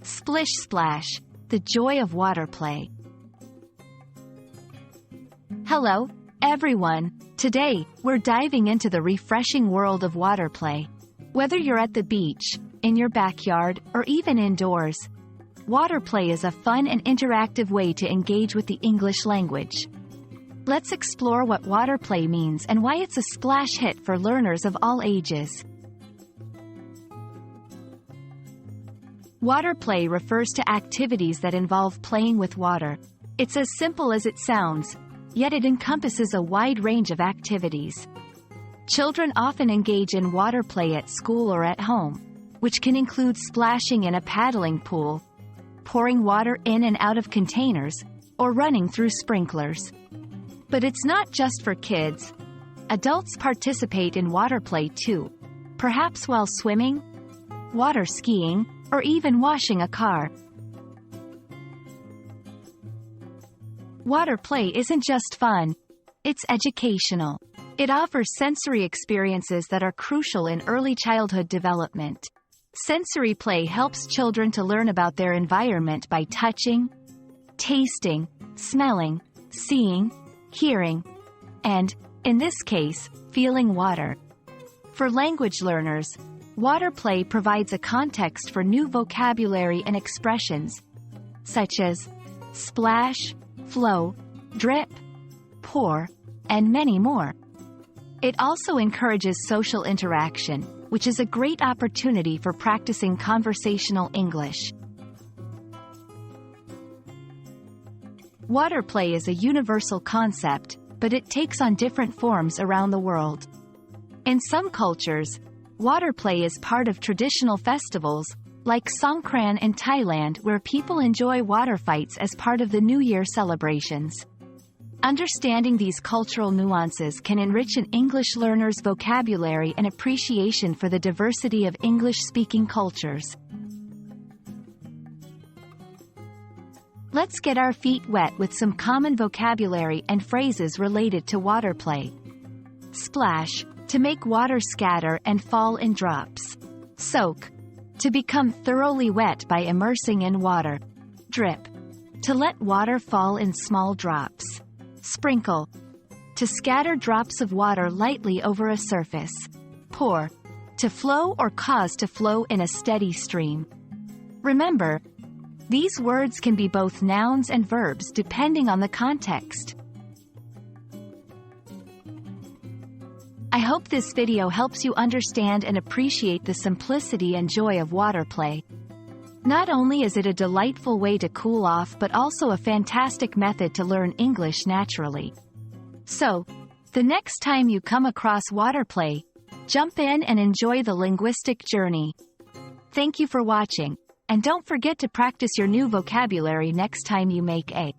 Splish Splash, the joy of water play. Hello, everyone. Today, we're diving into the refreshing world of water play. Whether you're at the beach, in your backyard, or even indoors, water play is a fun and interactive way to engage with the English language. Let's explore what water play means and why it's a splash hit for learners of all ages. Water play refers to activities that involve playing with water. It's as simple as it sounds, yet it encompasses a wide range of activities. Children often engage in water play at school or at home, which can include splashing in a paddling pool, pouring water in and out of containers, or running through sprinklers. But it's not just for kids. Adults participate in water play too, perhaps while swimming, water skiing, or even washing a car. Water play isn't just fun, it's educational. It offers sensory experiences that are crucial in early childhood development. Sensory play helps children to learn about their environment by touching, tasting, smelling, seeing, hearing, and, in this case, feeling water. For language learners, water play provides a context for new vocabulary and expressions, such as splash, flow, drip, pour, and many more. It also encourages social interaction, which is a great opportunity for practicing conversational English. Water play is a universal concept, but it takes on different forms around the world. In some cultures, water play is part of traditional festivals, like Songkran in Thailand, where people enjoy water fights as part of the New Year celebrations. Understanding these cultural nuances can enrich an English learner's vocabulary and appreciation for the diversity of English-speaking cultures. Let's get our feet wet with some common vocabulary and phrases related to water play. Splash, to make water scatter and fall in drops. Soak, to become thoroughly wet by immersing in water. Drip, to let water fall in small drops. Sprinkle, to scatter drops of water lightly over a surface. Pour, to flow or cause to flow in a steady stream. Remember, these words can be both nouns and verbs depending on the context. I hope this video helps you understand and appreciate the simplicity and joy of water play. Not only is it a delightful way to cool off, but also a fantastic method to learn English naturally. So, the next time you come across water play, jump in and enjoy the linguistic journey. Thank you for watching, and don't forget to practice your new vocabulary next time you make a